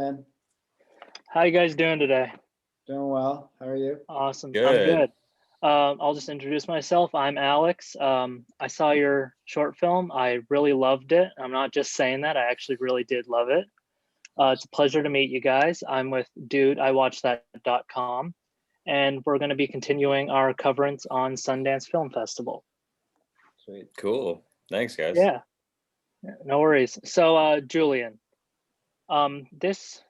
Man, How you guys doing today? doing well. How are you? Awesome. I'm Good. good. I'll just introduce myself. I'm Alex. I saw your short film. I really loved it. I'm not just saying that. I actually really did love it. It's a pleasure to meet you guys. I'm with Dude. I watched that.com, and we're going to be continuing our coverage on Sundance Film Festival. Sweet. Cool. Thanks, guys. Yeah, no worries. So, Julian, this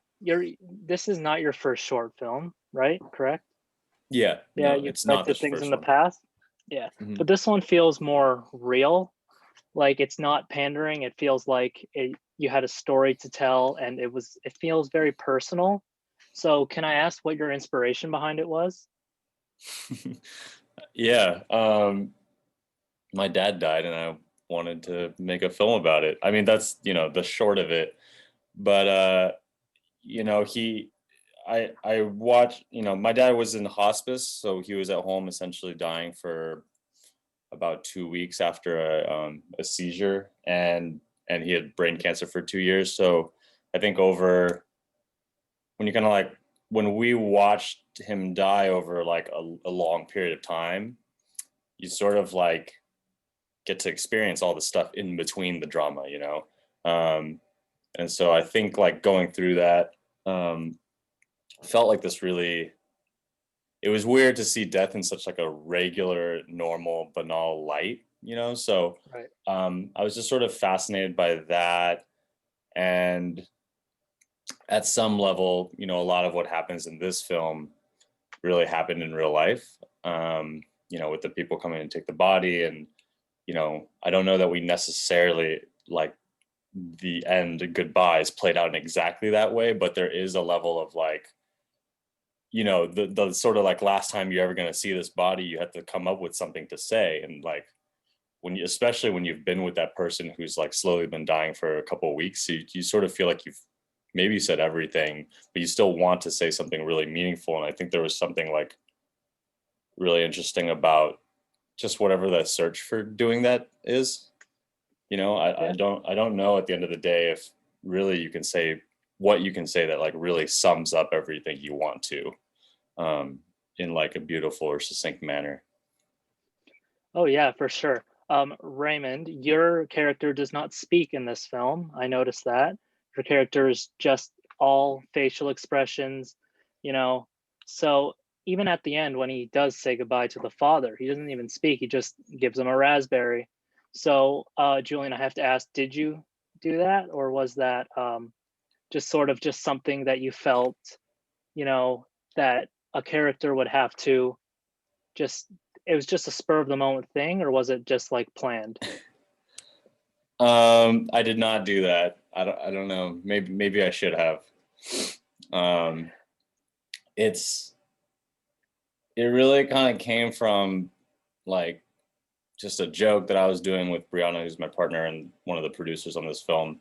is not your first short film, right? Correct? Yeah. Yeah, No, you've it's not directed this things in first the one. past. Yeah, Mhm. but this one feels more real. Like it's not pandering. It feels like you had a story to tell, and it feels very personal. So, can I ask what your inspiration behind it was? Yeah. My dad died, and I wanted to make a film about it. I mean, that's the short of it. But you know, he, I watched. My dad was in hospice, so he was at home essentially dying for about 2 weeks after a seizure, and he had brain cancer for 2 years. So I think over when you kind of like when we watched him die over like a long period of time, you sort of like get to experience all the stuff in between the drama. And so I think like going through that felt like this really, it was weird to see death in such like a regular, normal, banal light. So Right. I was just sort of fascinated by that. And at some level, a lot of what happens in this film really happened in real life. With the people coming and take the body, and I don't know that we necessarily like the end goodbye is played out in exactly that way, but there is a level of like, the sort of like last time you're ever going to see this body, you have to come up with something to say, and like especially when you've been with that person who's like slowly been dying for a couple of weeks, you sort of feel like you've maybe said everything, but you still want to say something really meaningful. And I think there was something like really interesting about just whatever that search for doing that is. I Yeah. don't know at the end of the day if really you can say what you can say that like really sums up everything you want to, in like a beautiful or succinct manner. Oh yeah, for sure. Raymond, your character does not speak in this film. I noticed that. Your character is just all facial expressions, you know. So even at the end, when he does say goodbye to the father, he doesn't even speak. He just gives him a raspberry. So, Julian, I have to ask, did you do that, or was that just sort of just something that you felt, you know, that a character would have to just it was just a spur of the moment thing, or was it just like planned? I did not do that. I don't know. Maybe I should have. Um, it's it really kind of came from like just a joke that I was doing with Brianna, who's my partner and one of the producers on this film.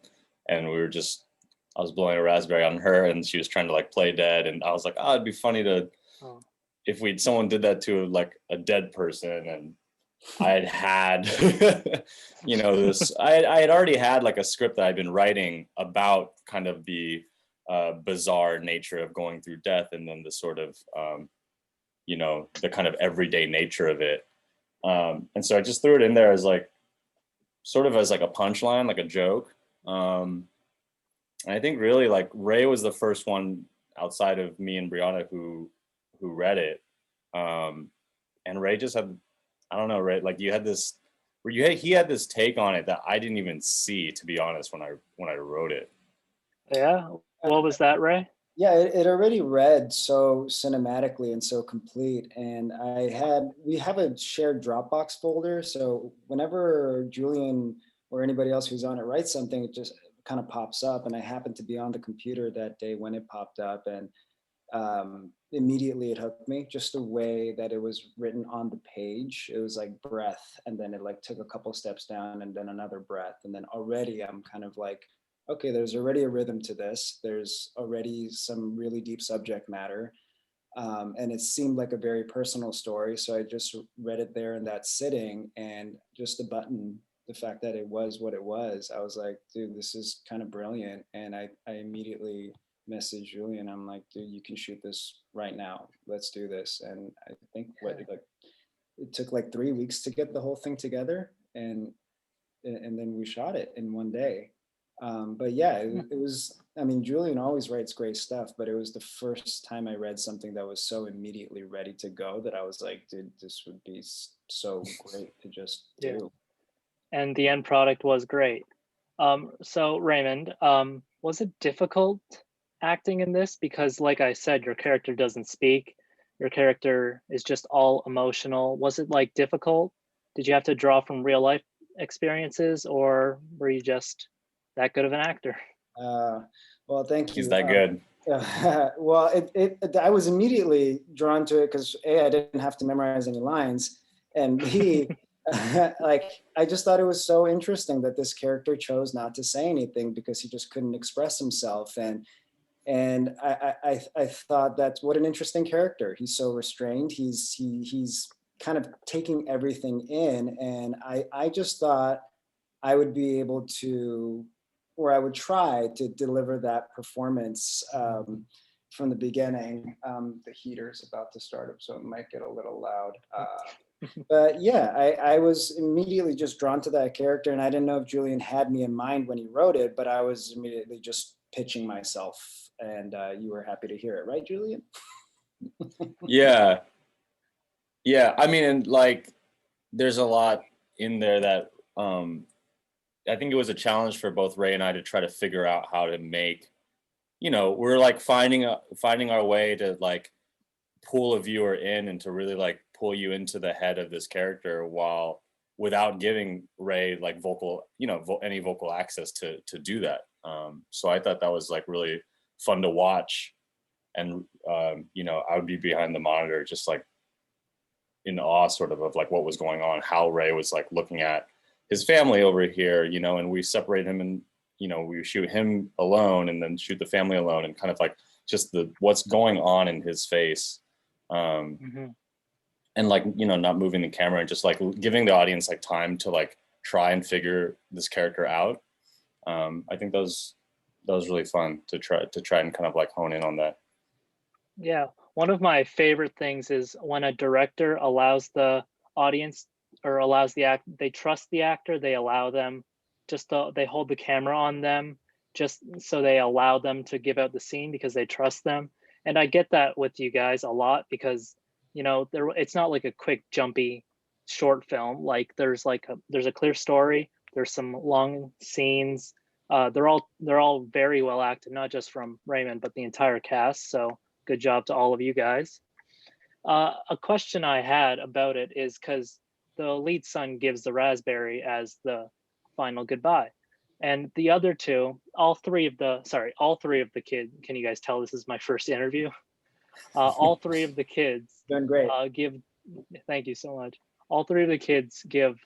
And I was blowing a raspberry on her, and she was trying to like play dead. And I was like, oh, it'd be funny to, Oh, if someone did that to like a dead person. And I had I had already had like a script that I'd been writing about kind of the bizarre nature of going through death, and then the sort of, the kind of everyday nature of it. And so I just threw it in there as like, sort of as like a punchline, like a joke. And I think really like Ray was the first one outside of me and Brianna who read it. And Ray just had, I don't know, Ray, like you had this, where he had this take on it that I didn't even see, to be honest, when I wrote it. yeah. What was that, Ray? Yeah, it already read so cinematically and so complete. And we have a shared Dropbox folder. So whenever Julian or anybody else who's on it writes something, it just kind of pops up. And I happened to be on the computer that day when it popped up. And immediately it hooked me, just the way that it was written on the page. It was like breath, and then it like took a couple steps down, and then another breath, and then already I'm kind of like, okay, there's already a rhythm to this, there's already some really deep subject matter. And it seemed like a very personal story, so I just read it there in that sitting, and just the fact that it was what it was, I was like, dude, this is kind of brilliant. And I immediately messaged Julian. I'm like, dude, you can shoot this right now. Let's do this. And I think it took like 3 weeks to get the whole thing together, and then we shot it in one day. But yeah, it was. I mean, Julian always writes great stuff, but it was the first time I read something that was so immediately ready to go that I was like, dude, this would be so great to just Yeah. do. And the end product was great. So Raymond, was it difficult acting in this? Because like I said, your character doesn't speak. Your character is just all emotional. Was it like difficult? Did you have to draw from real life experiences, or were you just that good of an actor? Well, thank you. He's that good. Well, I was immediately drawn to it because A, I didn't have to memorize any lines, and B, like I just thought it was so interesting that this character chose not to say anything because he just couldn't express himself, and I thought that's what an interesting character. He's so restrained. He's kind of taking everything in, and I just thought I would be able to, or I would try to deliver that performance from the beginning. The heater's about to start up, so it might get a little loud. But yeah, I was immediately just drawn to that character, and I didn't know if Julian had me in mind when he wrote it, but I was immediately just pitching myself, and you were happy to hear it, right, Julian? Yeah. I mean, and like, there's a lot in there that I think it was a challenge for both Ray and I to try to figure out how to make, we're like finding our way to like pull a viewer in and to really like pull you into the head of this character while without giving Ray like vocal, any vocal access to do that. So I thought that was like really fun to watch. And, I would be behind the monitor, just like in awe sort of like what was going on, how Ray was like looking at his family over here, and we separate him and, we shoot him alone and then shoot the family alone, and kind of like just what's going on in his face. And like, not moving the camera and just like giving the audience like time to like try and figure this character out. I think that was really fun to try and kind of like hone in on that. Yeah, one of my favorite things is when a director allows the audience or allows they trust the actor, they allow them they hold the camera on them just so they allow them to give out the scene because they trust them. And I get that with you guys a lot because, it's not like a quick jumpy short film. Like there's a clear story. There's some long scenes. They're all very well acted, not just from Raymond, but the entire cast. So good job to all of you guys. A question I had about it is because the lead son gives the raspberry as the final goodbye. And the other two, all three of the kids, can you guys tell this is my first interview? All three of the kids Doing great. Thank you so much. All three of the kids give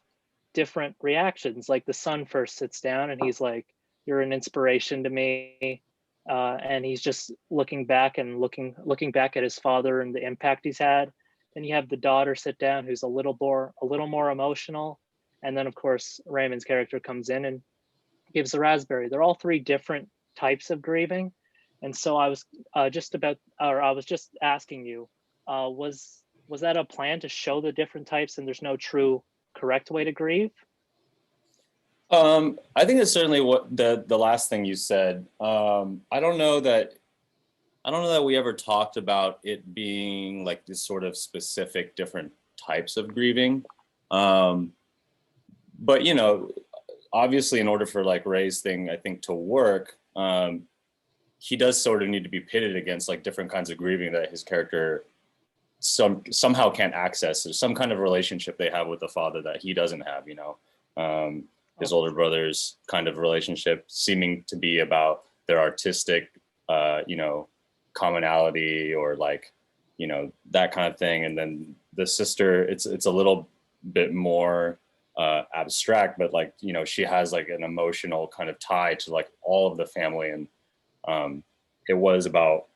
different reactions. Like the son first sits down and he's like, "You're an inspiration to me." And he's just looking back at his father and the impact he's had. Then you have the daughter sit down, who's a little more emotional, and then of course Raymond's character comes in and gives the raspberry. They're all three different types of grieving, and so I was just asking you, was that a plan to show the different types, and there's no true correct way to grieve? I think it's certainly what the last thing you said. I don't know that we ever talked about it being like this sort of specific different types of grieving. But obviously in order for like Ray's thing, I think to work, he does sort of need to be pitted against like different kinds of grieving that his character somehow can't access. There's some kind of relationship they have with the father that he doesn't have, his older brother's kind of relationship seeming to be about their artistic, commonality or like, that kind of thing. And then the sister, it's a little bit more abstract, but like, she has like an emotional kind of tie to like all of the family. And it was about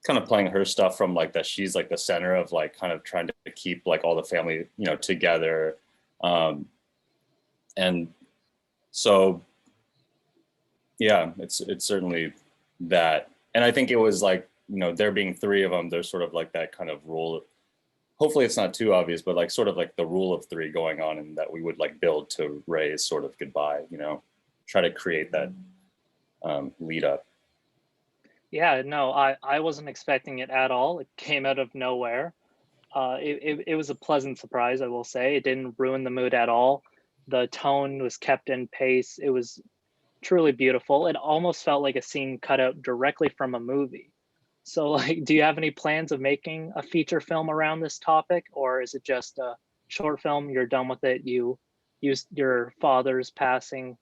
kind of playing her stuff from like that she's like the center of like kind of trying to keep like all the family, together. And so, yeah, it's certainly that. and I think it was like, there being three of them, there's sort of like that kind of rule. Hopefully it's not too obvious, but like sort of like the rule of three going on, and that we would like build to Ray's sort of goodbye, try to create that lead up. Yeah, no, I wasn't expecting it at all. It came out of nowhere. It was a pleasant surprise, I will say. It didn't ruin the mood at all. The tone was kept in pace. It was truly beautiful. It almost felt like a scene cut out directly from a movie. So, like, do you have any plans of making a feature film around this topic, or is it just a short film? You're done with it. You used your father's passing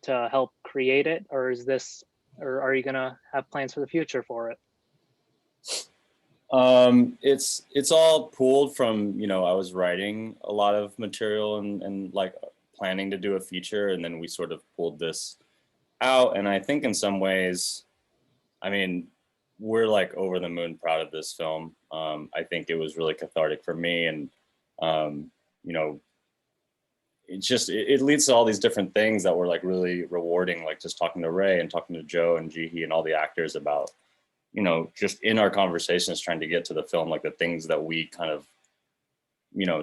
to help create it, or or are you gonna have plans for the future for it? It's all pulled from, I was writing a lot of material and like planning to do a feature, and then we sort of pulled this out. And I think in some ways, I mean, we're like over the moon proud of this film. I think it was really cathartic for me, and you know, it leads to all these different things that were like really rewarding, like just talking to Ray and talking to Joe and Jihi and all the actors about, just in our conversations trying to get to the film, like the things that we kind of,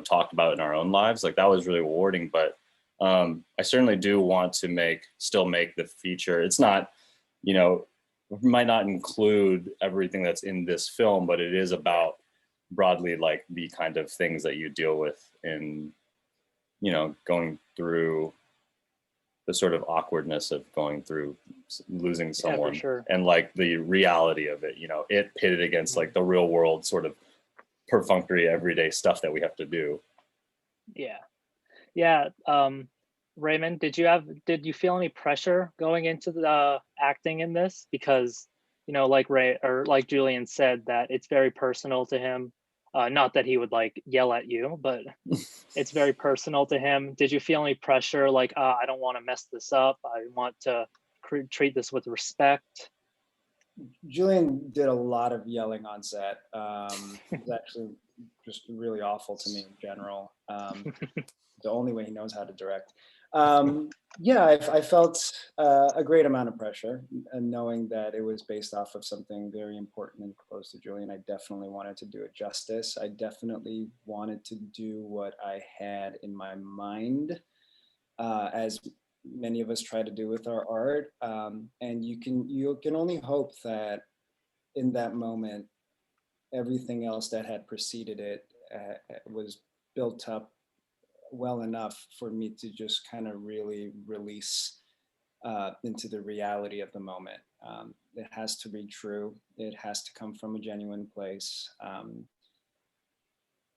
talked about in our own lives. Like that was really rewarding. But I certainly do want to still make the feature. It's not, might not include everything that's in this film, but it is about broadly like the kind of things that you deal with in, going through the sort of awkwardness of going through losing someone, Yeah, for sure. and like the reality of it, it pitted against like the real world sort of perfunctory everyday stuff that we have to do. Yeah. Raymond, did you feel any pressure going into the acting in this? Because, like Ray or like Julian said, that it's very personal to him. Not that he would like yell at you, but it's very personal to him. Did you feel any pressure? Like, I don't want to mess this up. I want to treat this with respect. Julian did a lot of yelling on set. It's actually just really awful to me in general. The only way he knows how to direct. Yeah, I felt a great amount of pressure, and knowing that it was based off of something very important and close to Julian. I definitely wanted to do it justice. I definitely wanted to do what I had in my mind, as many of us try to do with our art. And you can only hope that in that moment, everything else that had preceded it was built up well enough for me to just kind of really release into the reality of the moment. It has to be true. It has to come from a genuine place.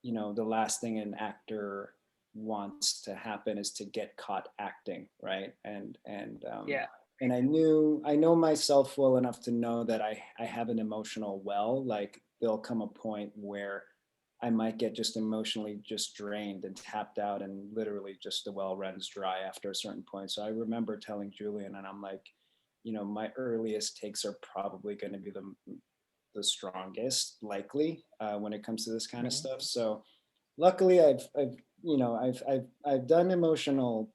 The last thing an actor wants to happen is to get caught acting, right? Yeah. And I know myself well enough to know that I have an emotional well. Like there'll come a point where I might get just emotionally just drained and tapped out, and literally just the well runs dry after a certain point. So I remember telling Julian, and I'm like, my earliest takes are probably going to be the strongest, likely, when it comes to this kind of stuff. So luckily, I've done emotional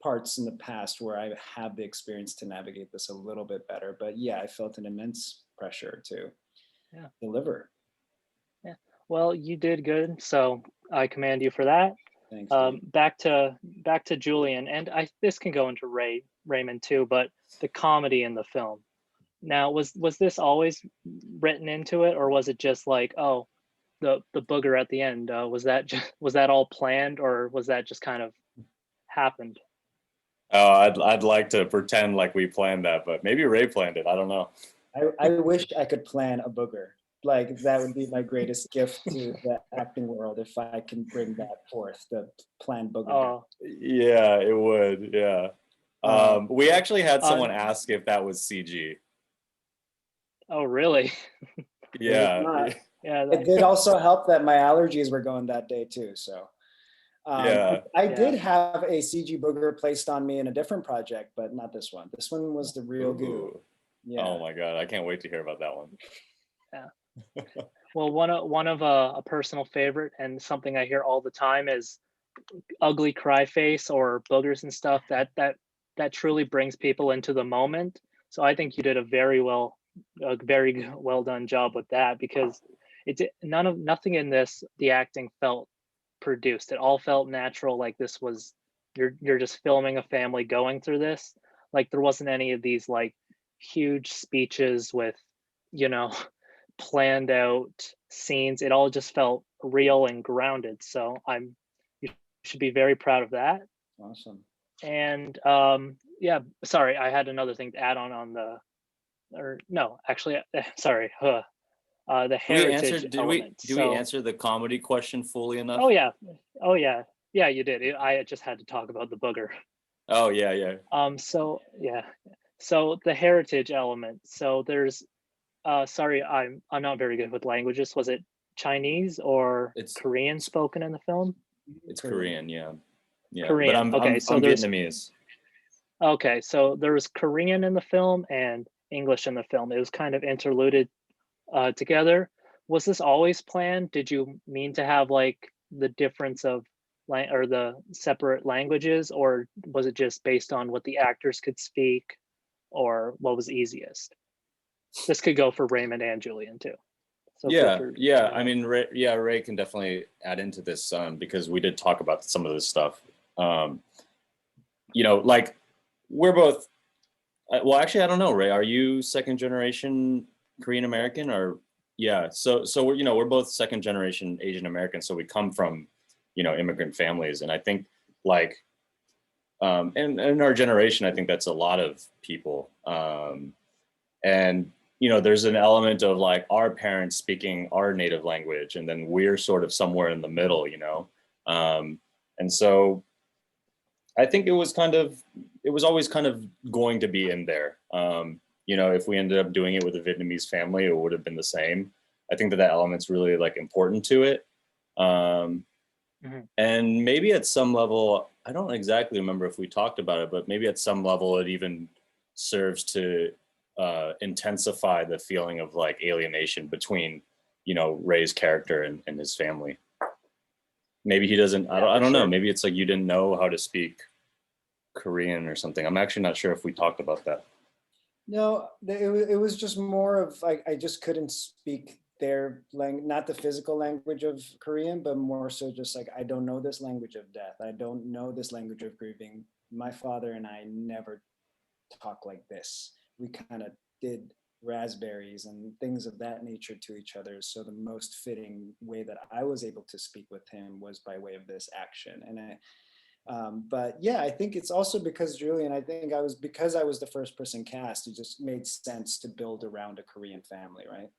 parts in the past where I have the experience to navigate this a little bit better. But yeah, I felt an immense pressure to deliver. Yeah. Well, you did good, so I commend you for that. Thanks. Back to Julian, and this can go into Raymond too, but the comedy in the film. Now, was this always written into it, or was it just like, oh, the booger at the end? Was that all planned, or was that just kind of happened? Oh, I'd like to pretend like we planned that, but maybe Ray planned it. I don't know. I wish I could plan a booger. Like that would be my greatest gift to the acting world, if I can bring that forth, the planned booger. Oh, yeah, it would. Yeah. We actually had someone ask if that was CG. Oh, really? Yeah. Yeah. It did also help that my allergies were going that day too. So I did have a CG booger placed on me in a different project, but not this one. This one was the real goo. Yeah. Oh my God, I can't wait to hear about that one. Yeah. Well, one of a personal favorite, and something I hear all the time, is ugly cry face or boogers and stuff. That truly brings people into the moment. So I think you did a very well a very well done job with that, because nothing in this, the acting felt produced. It all felt natural, like this was, you're just filming a family going through this. Like there wasn't any of these like huge speeches with, you know, planned out scenes. It all just felt real and grounded. So you should be very proud of that. Awesome. And yeah, sorry, I had another thing to add on the, or no, actually, sorry, the heritage element. Did we answer the comedy question fully enough? Oh yeah, oh yeah, yeah, you did. I just had to talk about the booger. Oh yeah. So yeah, so the heritage element. So there's, sorry, I'm not very good with languages. Was it Chinese or Korean spoken in the film? It's Korean, yeah. Yeah, Korean. but I'm Vietnamese. Okay, so there was Korean in the film and English in the film. It was kind of interluded together. Was this always planned? Did you mean to have like the difference of or the separate languages, or was it just based on what the actors could speak, or what was easiest? This could go for Raymond and Julian too. So yeah. I mean, Ray can definitely add into this because we did talk about some of this stuff. You know, like we're both. Well, actually, I don't know, Ray. Are you second generation Korean American or? Yeah. So we're both second generation Asian American. So we come from, immigrant families, and I think like, and in our generation, I think that's a lot of people. And there's an element of like our parents speaking our native language, and then we're sort of somewhere in the middle, and so I think it was always kind of going to be in there. If we ended up doing it with a Vietnamese family, it would have been the same. I think that element's really like important to it. And maybe at some level, I don't exactly remember if we talked about it, but maybe at some level it even serves to intensify the feeling of like alienation between, Ray's character and his family. Maybe he doesn't, I don't know. Maybe it's like you didn't know how to speak Korean or something. I'm actually not sure if we talked about that. No, it was just more of like, I just couldn't speak their language, not the physical language of Korean, but more so just like, I don't know this language of death. I don't know this language of grieving. My father and I never talk like this. We kind of did raspberries and things of that nature to each other. So the most fitting way that I was able to speak with him was by way of this action. And but yeah, I think it's also because Julian, because I was the first person cast, it just made sense to build around a Korean family, right?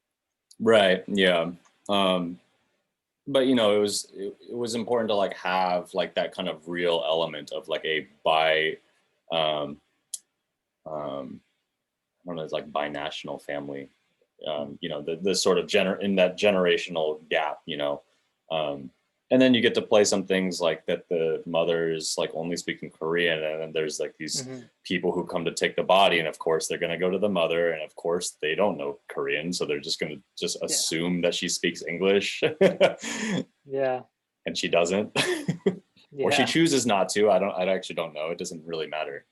Right. Yeah. But it was important to like have like that kind of real element of like a I don't know, it's like binational family. The sort of in that generational gap, and then you get to play some things like that the mother is like only speaking Korean, and then there's like these people who come to take the body, and of course they're going to go to the mother, and of course they don't know Korean, so they're just going to just assume that she speaks English. Yeah. And she doesn't. Or she chooses not to. I actually don't know. It doesn't really matter.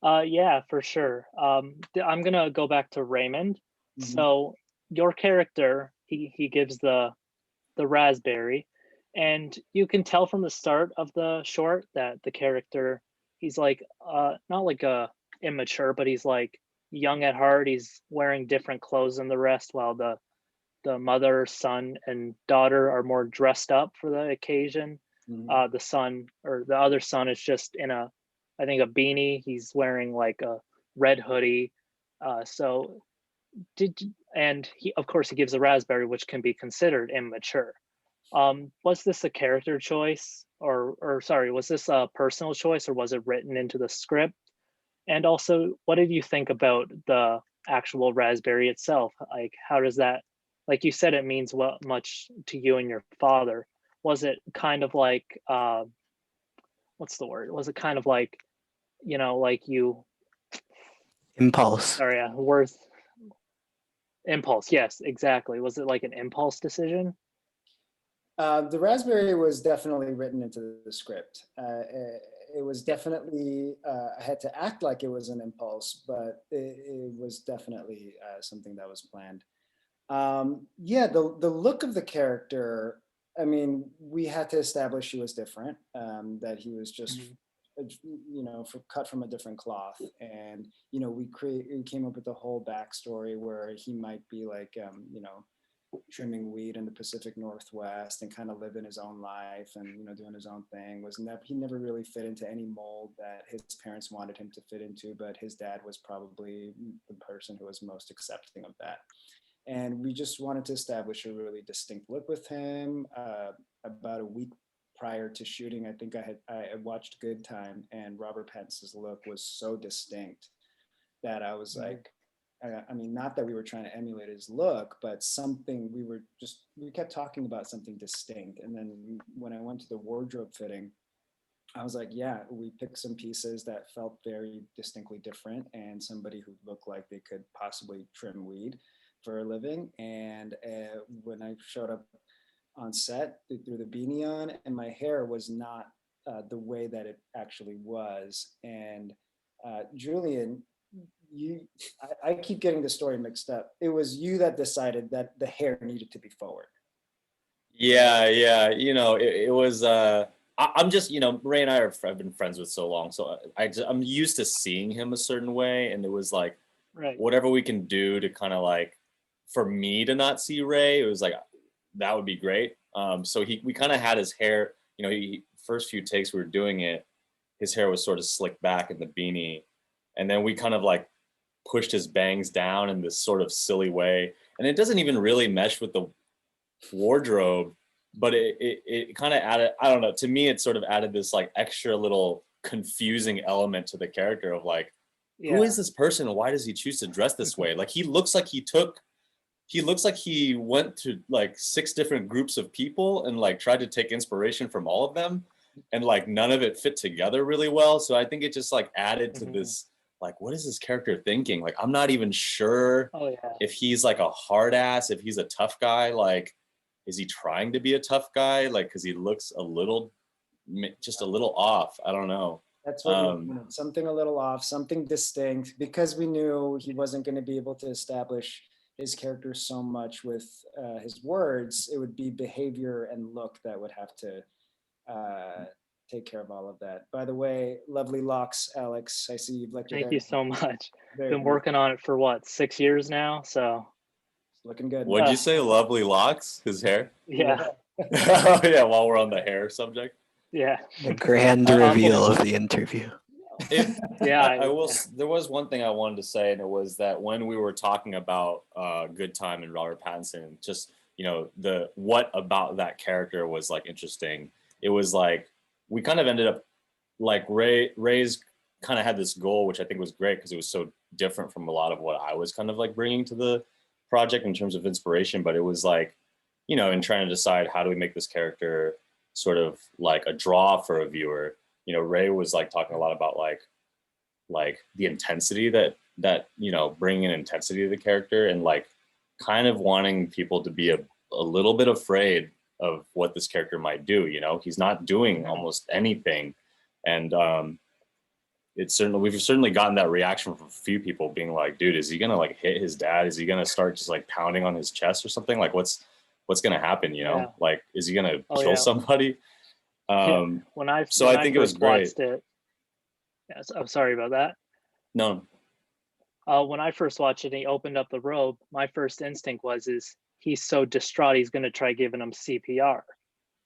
Yeah, for sure. I'm gonna go back to Raymond. So your character, he gives the raspberry, and you can tell from the start of the short that the character, he's like not like a immature, but he's like young at heart. He's wearing different clothes than the rest, while the mother, son, and daughter are more dressed up for the occasion. The son, or the other son, is just in I think a beanie. He's wearing like a red hoodie. And he, of course, he gives a raspberry, which can be considered immature. Was this a character choice, or sorry, was this a personal choice, or was it written into the script? And also, what did you think about the actual raspberry itself? Like, how does that, like you said, it means what much to you and your father. Was it kind of like, what's the word? Was it kind of like, like you... Impulse. Sorry, words. Impulse, yes, exactly. Was it like an impulse decision? The raspberry was definitely written into the script. it was definitely, I had to act like it was an impulse, but it was definitely something that was planned. Yeah, the look of the character, I mean, we had to establish he was different, that he was just, Mhm. cut from a different cloth. And, we came up with the whole backstory where he might be like, trimming weed in the Pacific Northwest and kind of living his own life and, doing his own thing. He never really fit into any mold that his parents wanted him to fit into, but his dad was probably the person who was most accepting of that. And we just wanted to establish a really distinct look with him. About a week prior to shooting, I think I watched Good Time, and Robert Pattinson's look was so distinct that I was like, I mean, not that we were trying to emulate his look, but something we kept talking about something distinct. And then when I went to the wardrobe fitting, I was like, yeah, we picked some pieces that felt very distinctly different and somebody who looked like they could possibly trim weed for a living. And when I showed up on set, they threw the beanie on, and my hair was not the way that it actually was. And Julian, I keep getting the story mixed up. It was you that decided that the hair needed to be forward. Yeah, yeah. It was. I'm just, Ray and I have been friends with so long, so I'm used to seeing him a certain way, and it was like Right. whatever we can do to kind of like, for me to not see Ray, it was like that would be great. So we kind of had his hair. First few takes we were doing it, his hair was sort of slicked back in the beanie, and then we kind of like pushed his bangs down in this sort of silly way, and it doesn't even really mesh with the wardrobe, but it kind of added, I don't know, to me it sort of added this like extra little confusing element to the character of like, Yeah. who is this person and why does he choose to dress this way? Like he looks like he went to like 6 different groups of people and like tried to take inspiration from all of them, and like none of it fit together really well. So I think it just like added to this, like, what is this character thinking? Like, I'm not even sure Oh yeah. if he's like a hard ass, if he's a tough guy. Like, is he trying to be a tough guy? Like, because he looks just a little off. I don't know. That's what we wanted. Something a little off, something distinct, because we knew he wasn't going to be able to establish his character so much with his words. It would be behavior and look that would have to take care of all of that. By the way, lovely locks, Alex. I see you've let your hair. Thank you so much. Very Been working on it for what, 6 years now? So looking good. What'd you say? Lovely locks? His hair? yeah. Oh yeah, while we're on the hair subject. Yeah. The grand reveal of the interview. Yeah. I will. There was one thing I wanted to say, and it was that when we were talking about Good Time and Robert Pattinson, just the what about that character was like interesting. It was like we kind of ended up like Ray's kind of had this goal, which I think was great because it was so different from a lot of what I was kind of like bringing to the project in terms of inspiration. But it was like, in trying to decide how do we make this character sort of like a draw for a viewer. Ray was like talking a lot about like the intensity that bringing an intensity to the character, and like kind of wanting people to be a little bit afraid of what this character might do. He's not doing almost anything, and we've certainly gotten that reaction from a few people being like, dude, is he gonna like hit his dad? Is he gonna start just like pounding on his chest or something? Like what's gonna happen? Yeah. Like, is he gonna kill somebody? When I think it was great. Yes, I'm sorry about that. No. When I first watched it and he opened up the robe, my first instinct is he's so distraught he's going to try giving him CPR.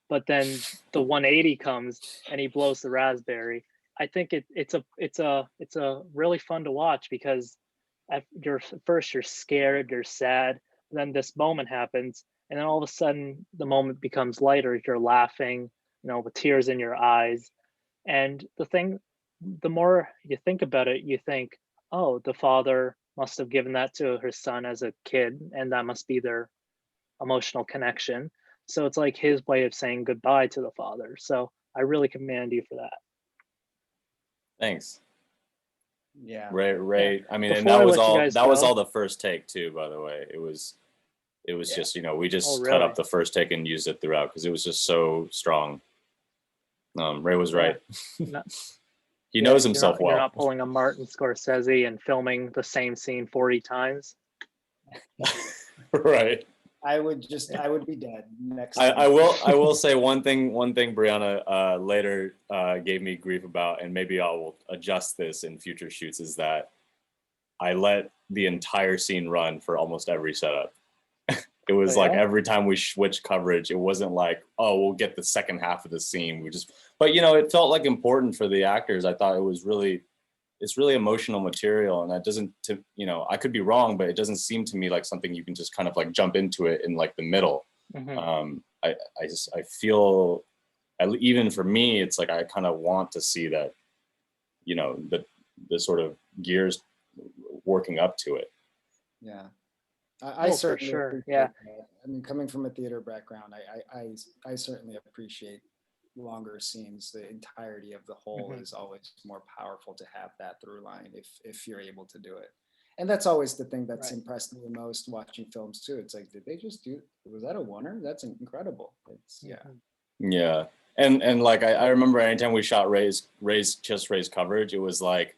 But then the 180 comes and he blows the raspberry. I think it's a really fun to watch because you're scared, you're sad, then this moment happens, and then all of a sudden the moment becomes lighter. You're laughing, with tears in your eyes. And the more you think about it, you think, oh, the father must have given that to her son as a kid, and that must be their emotional connection. So it's like his way of saying goodbye to the father. So I really commend you for that. Thanks. Yeah. Ray. I mean, and Before that was all the first take too, by the way. It was just, we just cut up the first take and used it throughout because it was just so strong. Ray was right. No- He yeah, knows himself You're well. not pulling a Martin Scorsese and filming the same scene 40 times. Right. I would be dead next. I will say one thing Brianna later gave me grief about, and maybe I will adjust this in future shoots, is that I let the entire scene run for almost every setup. It was like every time we switched coverage, it wasn't like, oh, we'll get the second half of the scene. But it felt like important for the actors. I thought it's really emotional material, and that doesn't, I could be wrong, but it doesn't seem to me like something you can just kind of like jump into it in like the middle. Mm-hmm. I feel, even for me, it's like I kind of want to see that, the sort of gears working up to it. Yeah. I certainly for sure. appreciate Yeah. that. I mean, coming from a theater background, I certainly appreciate longer scenes. The entirety of the whole Mm-hmm. is always more powerful to have that through line if you're able to do it. And that's always the thing that's impressed me the most watching films too. It's like, did they just was that a oneer? That's incredible. It's Yeah. And like I remember anytime we shot Ray's coverage, it was like,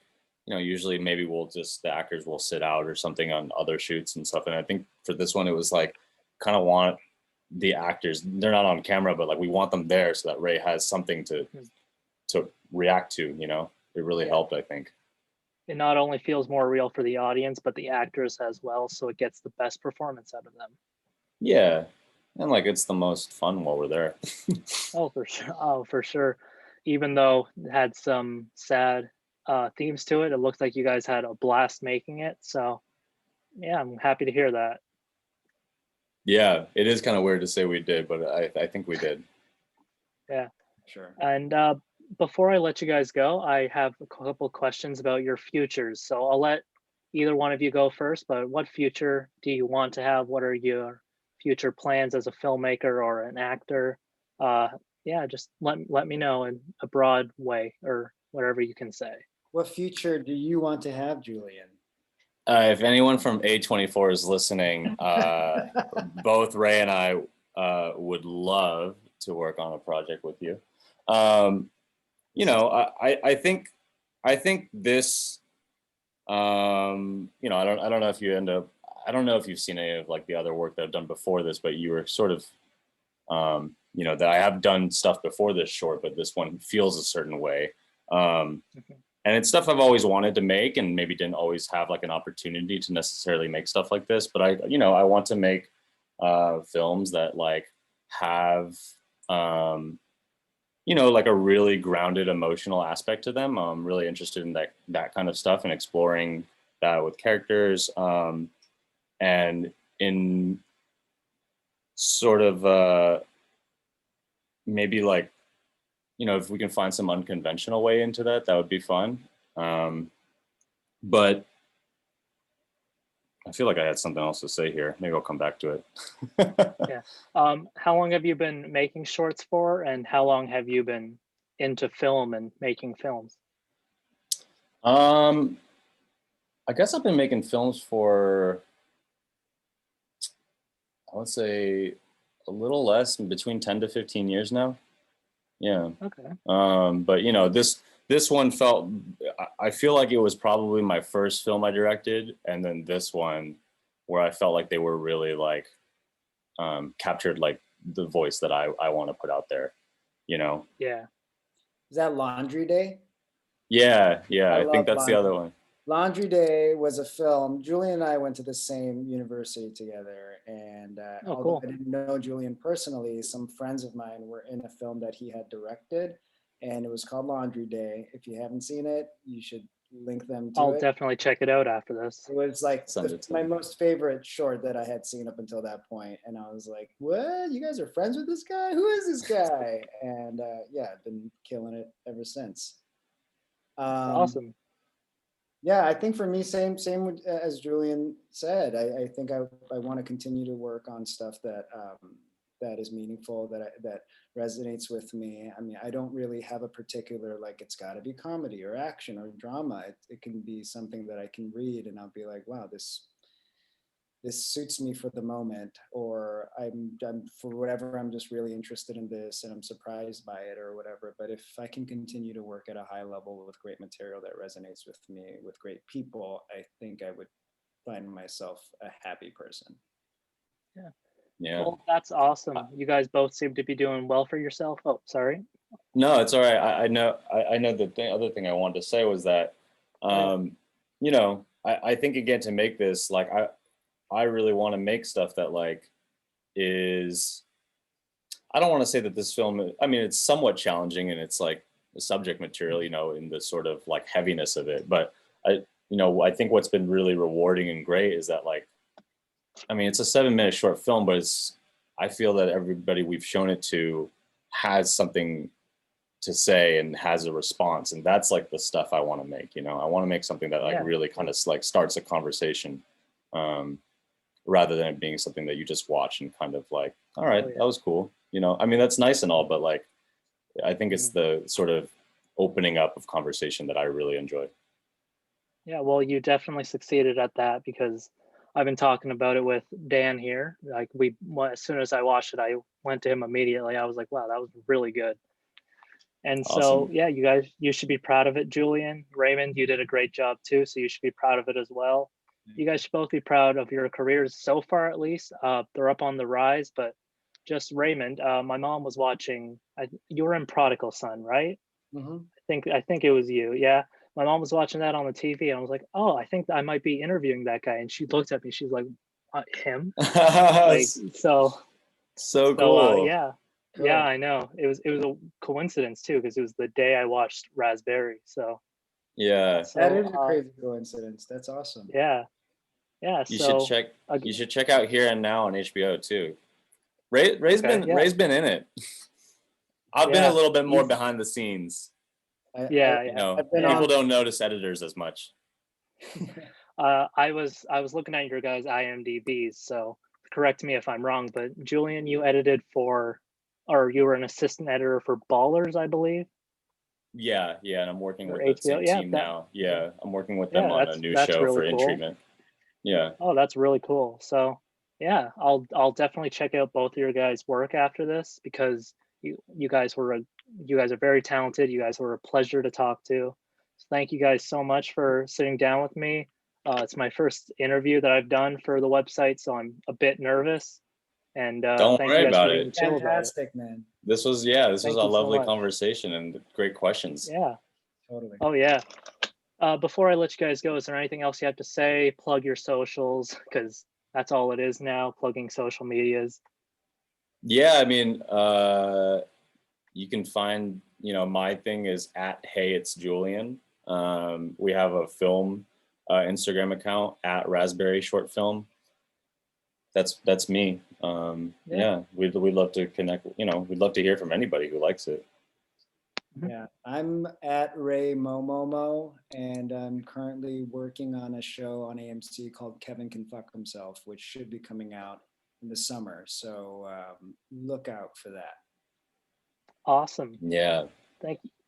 usually maybe the actors will sit out or something on other shoots and stuff. And I think for this one, it was like, kind of want the actors, they're not on camera, but like we want them there so that Ray has something to react to, it really helped, I think. It not only feels more real for the audience, but the actors as well. So it gets the best performance out of them. Yeah. And like, it's the most fun while we're there. Oh, for sure. Oh, for sure. Even though it had some sad themes to it, it looks like you guys had a blast making it. So yeah, I'm happy to hear that. Yeah, it is kind of weird to say we did, but I think we did. Yeah. Sure. And before I let you guys go, I have a couple questions about your futures. So I'll let either one of you go first, but what future do you want to have? What are your future plans as a filmmaker or an actor? Just let me know in a broad way or whatever you can say. What future do you want to have, Julian? If anyone from A24 is listening, both Ray and I would love to work on a project with you. I think this, I don't know if you I don't know if you've seen any of like the other work that I've done before this, but you were sort of, that I have done stuff before this short, but this one feels a certain way. And it's stuff I've always wanted to make and maybe didn't always have like an opportunity to necessarily make stuff like this. But I want to make films that like have, like a really grounded emotional aspect to them. I'm really interested in that kind of stuff and exploring that with characters. And in sort of maybe like, if we can find some unconventional way into that would be fun. But I feel like I had something else to say here. Maybe I'll come back to it. Yeah. How long have you been making shorts for, and how long have you been into film and making films? I guess I've been making films for, I would say, a little less, between 10 to 15 years now. Yeah. Okay. But this one felt, I feel like it was probably my first film I directed, and then this one where I felt like they were really like captured like the voice that I want to put out there, Yeah. Is that Laundry Day? Yeah, I think that's Laundry. the other one. Laundry Day was a film. Julian and I went to the same university together, and although cool. I didn't know Julian personally, some friends of mine were in a film that he had directed, and it was called Laundry Day. If you haven't seen it, you should link them to it. I'll definitely check it out after this. It was like my most favorite short that I had seen up until that point, and I was like, "What? You guys are friends with this guy? Who is this guy?" And I've been killing it ever since. Awesome. Yeah, I think for me, same as Julian said. I think I want to continue to work on stuff that is meaningful, that resonates with me. I mean, I don't really have a particular, like, it's got to be comedy or action or drama. It can be something that I can read and I'll be like, wow, this this suits me for the moment, or I'm for whatever, I'm just really interested in this and I'm surprised by it or whatever. But if I can continue to work at a high level with great material that resonates with me, with great people, I think I would find myself a happy person. Yeah. Yeah. Well, that's awesome. You guys both seem to be doing well for yourself. Oh, sorry. No, it's all right. I know. I know the other thing I wanted to say was that, you know, I think again to make this like I really want to make stuff that like is. I don't want to say that this film. I mean, it's somewhat challenging and it's like the subject material, you know, in the sort of like heaviness of it. But I think what's been really rewarding and great is that like, I mean, it's a 7-minute short film, but I feel that everybody we've shown it to has something to say and has a response, and that's like the stuff I want to make. You know, I want to make something that like really kind of like starts a conversation, rather than it being something that you just watch and kind of like, all right, that was cool. You know, I mean, that's nice and all, but like, I think it's the sort of opening up of conversation that I really enjoy. Yeah, well, you definitely succeeded at that, because I've been talking about it with Dan here. Like as soon as I watched it, I went to him immediately. I was like, wow, that was really good. And so, Awesome. yeah, you should be proud of it, Julian. Raymond, you did a great job too, so you should be proud of it as well. You guys should both be proud of your careers so far, at least. They're up on the rise, but just Raymond, my mom was watching. You were in Prodigal Son, right? Mm-hmm. I think it was you. Yeah, my mom was watching that on the TV, and I was like, oh, I think I might be interviewing that guy. And she looked at me. She's like, him? Like so cool. Yeah. Cool. Yeah, I know. It was a coincidence too, because it was the day I watched Raspberry. So Yeah. That is a crazy coincidence. That's awesome. Yeah. Yeah. You So should check. You should check out Here and Now on HBO too. Ray's been in it. I've been a little bit more behind the scenes. You know, people don't notice editors as much. I was looking at your guys' IMDb's, so correct me if I'm wrong, but Julian, you edited or you were an assistant editor for Ballers, I believe. Yeah, and I'm working with HBO. the same team now. Yeah, I'm working with them on a new that's show really for In cool. Treatment. Yeah. Oh, that's really cool. So yeah, I'll definitely check out both of your guys' work after this, because you guys are very talented. You guys were a pleasure to talk to. So thank you guys so much for sitting down with me. It's my first interview that I've done for the website, so I'm a bit nervous. And Don't thank worry you guys about for being it. chill about it. Fantastic, man. This was a Thank you so lovely much. conversation and great questions. Yeah. Totally. Oh yeah. Before I let you guys go, is there anything else you have to say? Plug your socials, because that's all it is now, plugging social medias. Yeah, I mean, you can find, you know, my thing is at Hey It's Julian. We have a film Instagram account at Raspberry Short Film. That's me. We'd love to connect. You know, we'd love to hear from anybody who likes it. Yeah, I'm at Ray Momomo, and I'm currently working on a show on AMC called Kevin Can Fuck Himself, which should be coming out in the summer. So look out for that. Awesome. Yeah.